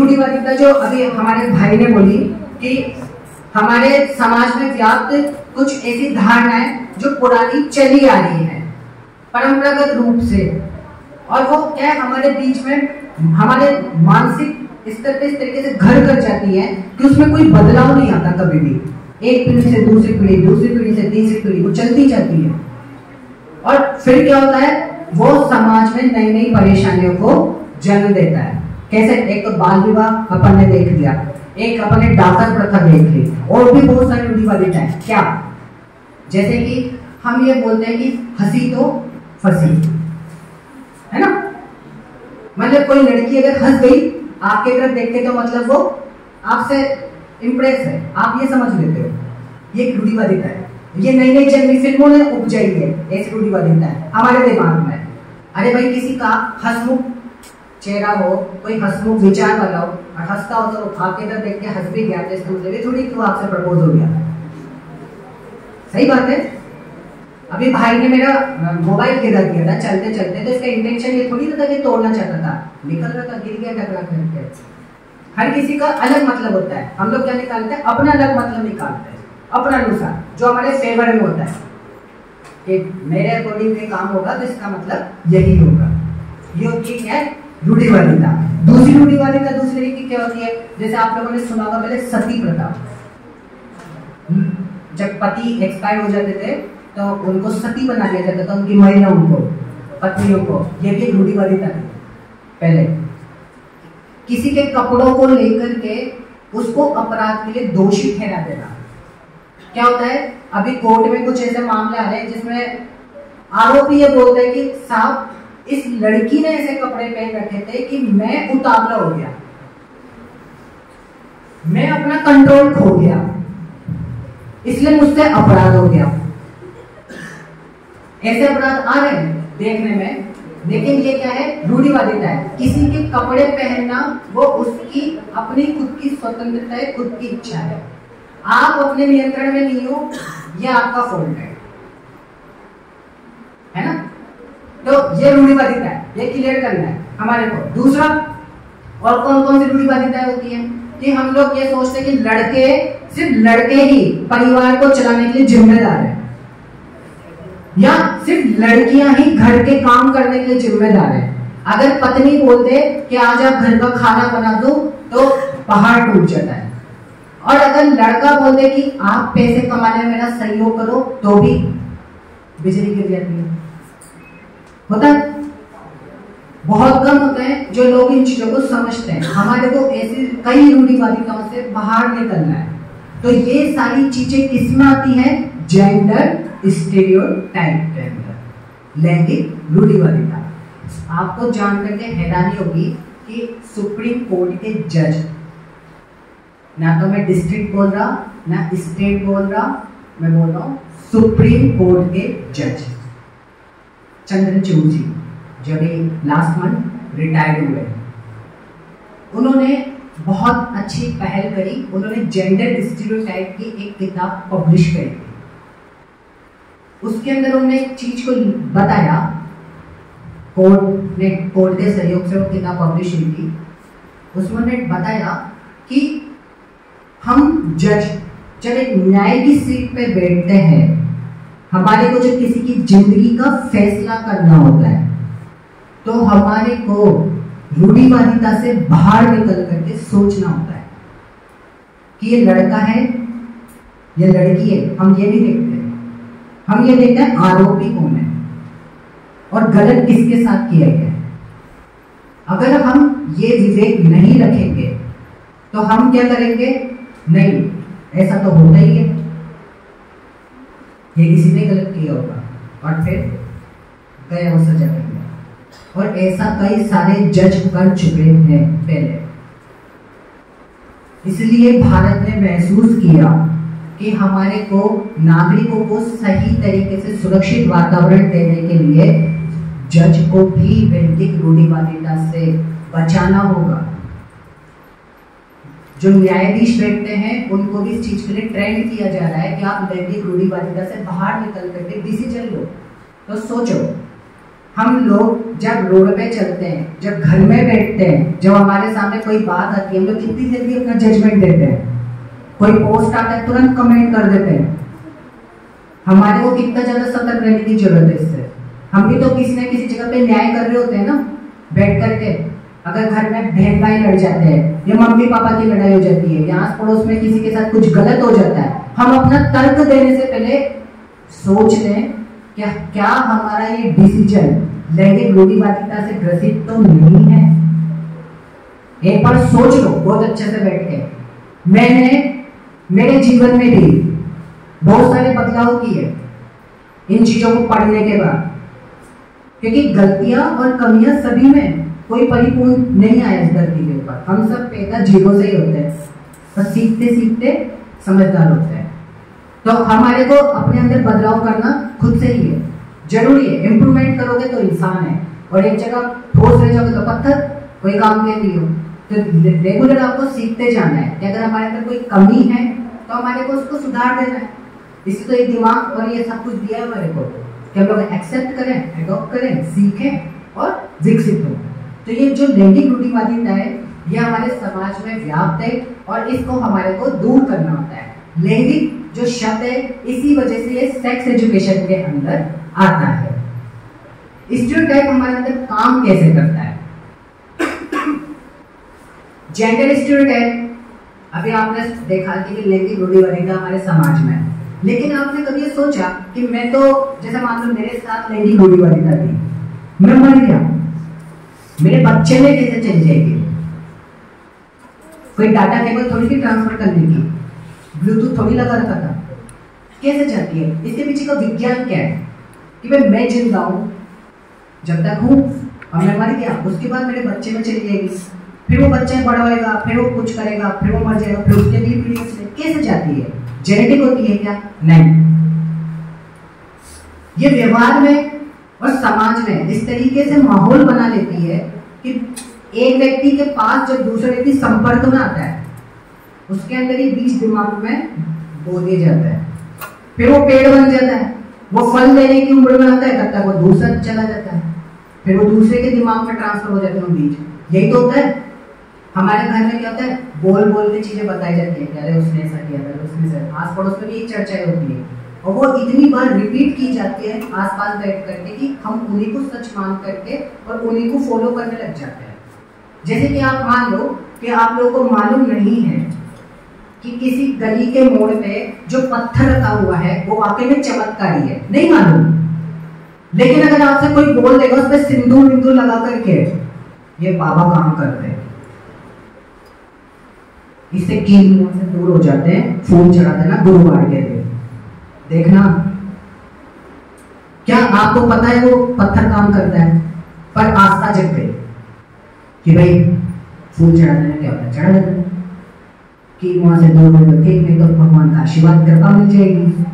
रूढ़िवादिता जो अभी हमारे भाई ने बोली कि हमारे समाज में व्याप्त कुछ ऐसी धारणाएं जो पुरानी चली आ रही है परंपरागत रूप से, और वो क्या हमारे बीच में हमारे मानसिक स्तर पे इस तरीके से घर कर जाती है कि उसमें कोई बदलाव नहीं आता कभी भी। एक पीढ़ी से दूसरी पीढ़ी, दूसरी पीढ़ी से तीसरी पीढ़ी, वो चलती जाती है। और फिर क्या होता है, वो समाज में नई नई परेशानियों को जन्म देता है। कैसे? एक तो बाल विवाह अपन ने देख लिया, एक अपन ने डाकर प्रथा देख ली, और भी बहुत सारी रूढ़िवादिता है। क्या? जैसे कि हम ये बोलते हैं कि हंसी तो फंसी, है ना? मतलब कोई लड़की अगर हंस गई आपके तरफ देख के तो मतलब वो आपसे इम्प्रेस है, आप ये समझ लेते हो। ये एक रूढ़िवादिता है, ये नई नई जन्मी फिल्मों ने उपजाई है। ऐसी रूढ़िवादिता है हमारे दिमाग में। अरे भाई, किसी का हंसमुख चेहरा हो, कोई हंसमुख विचार वाला हो और हंसता हो तो आपके तरफ देख के हंस भी गया, तो इसका मतलब थोड़ी कि वो आपसे प्रपोज हो गया। सही बात है। अभी भाई ने मेरा मोबाइल गिरा दिया था चलते चलते, तो इसका इंटेंशन ये थोड़ी था कि तोड़ना चाहता था, निकल रहा था, गिर गया टकरा करके। हर किसी का अलग मतलब होता है। हम लोग क्या निकालते हैं? अपना अलग मतलब निकालते हैं, अपना अनुसार, जो हमारे फेवर में होता है कि मेरे अकॉर्डिंग ये काम होगा तो इसका मतलब यही होगा। ये होती है रूढ़िवादिता। दूसरी रूढ़िवादिता दूसरे की क्या होती है? जैसे आप लोगों ने सुना होगा पहले सती प्रथा। जब पति एक्सपायर हो जाते थे तो उनको सती बना दिया जाता था, उनकी महिलाओं को, पत्नियों को। ये भी रूढ़िवादिता थी पहले। किसी के कपड़ों को लेकर के उसको अपराध के लिए दोषी ठहरा देना। क्या होता है, अभी कोर्ट में कुछ ऐसे मामले आ रहे हैं जिसमें आरोपी ये बोलता है कि साहब, इस लड़की ने ऐसे कपड़े पहन रखे थे कि मैं उतावला हो गया, मैं अपना कंट्रोल खो गया, इसलिए मुझसे अपराध हो गया। ऐसे अपराध आ रहे हैं देखने में, लेकिन ये क्या है? रूढ़िवादिता है। किसी के कपड़े पहनना वो उसकी अपनी खुद की स्वतंत्रता है, खुद की इच्छा है। आप अपने नियंत्रण में नहीं हो, ये आपका फॉल्ट है ना? तो ये रूढ़िवादिता है, ये क्लियर करना है हमारे को। दूसरा, और कौन कौन सी रूढ़िवादिताएं होती है कि हम लोग ये सोचते हैं कि लड़के, सिर्फ लड़के ही परिवार को चलाने के लिए जिम्मेदार है, या सिर्फ लड़कियां ही घर के काम करने के लिए जिम्मेदार है। अगर पत्नी बोलते कि आज आप घर का खाना बना दो तो पहाड़ टूट जाता है, और अगर लड़का बोलते कि आप पैसे कमाने में मेरा सहयोग करो तो भी बिजली गिर जाती है। होता है, बहुत कम होता है जो लोग इन चीजों को समझते हैं। हमारे को ऐसी कई रूढ़िवादिताओं से बाहर निकलना है। तो ये सारी चीजें किसमें आती हैं? जेंडर स्टेरियोटाइप के अंदर, लैंगिक रूढ़िवादिता। आपको जान करके हैरानी होगी कि सुप्रीम कोर्ट के जज, ना तो मैं डिस्ट्रिक्ट बोल रहा ना स्टेट बोल रहा, मैं बोल रहा हूं सुप्रीम कोर्ट के जज चंद्रचूड़ जी, जो भी लास्ट मंथ रिटायर्ड हुए, उन्होंने बहुत अच्छी पहल करी। उन्होंने जेंडर स्टीरियोटाइप की एक किताब पब्लिश करी। उसके अंदर उन्होंने एक चीज को बताया, कोर्ट के सहयोग से वो किताब पब्लिश हुई थी। उसमें उन्होंने बताया कि हम जज जब एक न्याय की सीट पे बैठते हैं, हमारे को जब किसी की जिंदगी का फैसला करना होता है, तो हमारे को रूढ़िवादिता से बाहर निकल करके सोचना होता है कि ये लड़का है या लड़की है। हम ये नहीं देखते, हम ये देखते हैं आरोपी कौन है और गलत किसके साथ किया गया है। अगर हम ये विवेक नहीं रखेंगे तो हम क्या करेंगे? नहीं, ऐसा तो होता ही है, ये किसी ने गलत किया होगा, और फिर गया वो सजा कर दिया। और ऐसा कई सारे जज कर चुके हैं पहले। इसलिए भारत ने महसूस किया कि हमारे को नागरिकों को सही तरीके से सुरक्षित वातावरण देने के लिए जज को भी लैंगिक रूढ़िवादिता से बचाना होगा। जो न्यायाधीश बैठते हैं उनको भी इस चीज के लिए ट्रेंड किया जा रहा है कि आप लैंगिक रूढ़िवादिता से बाहर निकल करके डिसीजन लो। तो सोचो, हम लोग जब रोड पे चलते हैं, जब घर में बैठते हैं, जब हमारे सामने कोई बात आती है, हम लोग कितनी जल्दी अपना जजमेंट देते हैं। कोई पोस्ट आता है तुरंत कमेंट कर देते हैं। हमारे को कितना ज्यादा सतर्क रहने की जरूरत है इससे। हम भी तो किसी न किसी जगह पे न्याय कर रहे होते हैं ना, बैठ करके। अगर घर में बहन भाई लड़ जाते हैं या मम्मी पापा की लड़ाई हो जाती है या आस पड़ोस में किसी के साथ कुछ गलत हो जाता है, हम अपना तर्क देने से पहले सोच लें क्या हमारा ये डिसीजन लैंगिक रूढ़िवादिता से ग्रसित तो नहीं है। एक बार सोच लो बहुत अच्छे से बैठ के। मैंने मेरे जीवन में भी बहुत सारे बदलाव किए इन चीजों को पढ़ने के बाद, क्योंकि गलतियां और कमियां सभी में, कोई परिपूर्ण नहीं आया इस धरती के ऊपर। हम सब पैदा जीरो से ही होते हैं, बस सीखते सीखते समझदार होते हैं। तो हमारे को अपने अंदर बदलाव करना खुद से ही है, जरूरी है। इम्प्रूवमेंट करोगे तो इंसान है, और एक जगह ठोस रह जाओगे तो पत्थर, कोई काम के नहीं हो। तो रेगुलर आपको सीखते जाना है कि अगर हमारे अंदर कोई कमी है तो हमारे को उसको सुधार देना है। इसी तो ये दिमाग और ये सब कुछ दिया है हमारे को कि हम लोग एक्सेप्ट करें, एडॉप्ट करें, सीखें और विकसित हो। तो ये जो लैंगिक रूढ़िवादिता है ये हमारे समाज में व्याप्त है और इसको हमारे को दूर करना होता है। लैंगिक जो शब्द है इसी वजह से ये सेक्स एजुकेशन के अंदर आता है। स्टीरियोटाइप हमारे अंदर काम कैसे करता है? जेंडर स्टीरियोटाइप अभी आपने देखा कि लैंगिक रूढ़िवादिता हमारे समाज में है, लेकिन आपने कभी सोचा कि मैं तो, जैसे मान लो मेरे साथ लैंगिक रूढ़िवादिता थी, मैं मर गया, मेरे बच्चे में कैसे चल जाएगी? कोई डाटा केबल थोड़ी सी ट्रांसफर करने की, ब्लूटूथ थोड़ी लगा रखा था, कैसे जाती है? इसके पीछे का विज्ञान क्या है कि भाई मैं जिंदा हूं जब तक हूं और मैं मर गया, उसके बाद मेरे बच्चे में चली जाएगी, फिर वो बच्चा बड़ा होएगा, फिर वो कुछ करेगा, फिर वो मर जाएगा, फिर उसके लिए पीढ़ी कैसे जाती है? जेनेटिक होती है क्या? नहीं। ये व्यवहार में और समाज में इस तरीके से माहौल बना लेती है कि एक व्यक्ति के पास जब दूसरा व्यक्ति संपर्क में आता है उसके अंदर ही बीज दिमाग में बो दिया जाता है, फिर वो पेड़ बन जाता है, वो फल देने की उम्र में आता है, तब तक वो दूसरा चला जाता है, फिर वो दूसरे के दिमाग में ट्रांसफर हो जाते हैं बीज। यही तो होता है हमारे घर में। क्या होता है? बोल बोल के चीजें बताई जाती है, अरे उसने ऐसा किया था, उसने ऐसा, आस पड़ोस में भी एक चर्चाएं होती है और वो इतनी बार रिपीट की जाती है आसपास बैठ करके कि हम उन्हीं को सच मान करके और उन्हीं को फॉलो करने लग जाते हैं। जैसे कि आप मान लो कि आप लोगों को मालूम नहीं है कि किसी गली के मोड़ पे जो पत्थर रखा हुआ है वो वाकई में चमत्कारी है, नहीं मालूम। लेकिन अगर आपसे कोई बोल देगा उस पर सिंदूर विंदूर लगा करके ये बाबा काम करते हैं, इससे कील मुंह से दूर हो जाते हैं, फूल चढ़ा देना गुरुवार के दिन। देखना क्या आपको पता है वो पत्थर काम करता है, पर आस्था जग गई कि भाई फूल चढ़ा देना क्या होता है, चढ़ा देना कि वहां से दूर हो तो ठीक, नहीं तो भगवान का आशीर्वाद कृपा मिल जाएगी।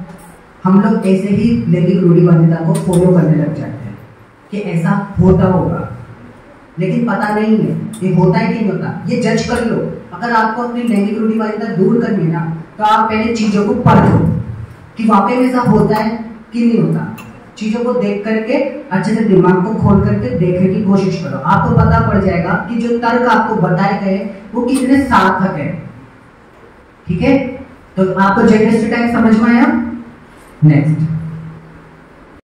हम लोग ऐसे ही लैंगिक रूढ़िवादिता को फॉलो करने लग जाते हैं कि ऐसा होता होगा, लेकिन पता नहीं है ये होता है कि नहीं होता। ये जज कर लो। अगर आपको अपनी लैंगिक रूढ़िवादिता दूर करनी है ना तो आप पहले चीजों को पढ़ो कि वाकई में ऐसा होता है कि नहीं होता। चीजों को देख करके अच्छे से दिमाग को खोल करके देखने की कोशिश करो, आपको पता पड़ जाएगा कि जो तर्क आपको बताए गए वो कितने सार्थक है। ठीक है, तो आपको जेंडर स्टीरियोटाइप समझ में आया? नेक्स्ट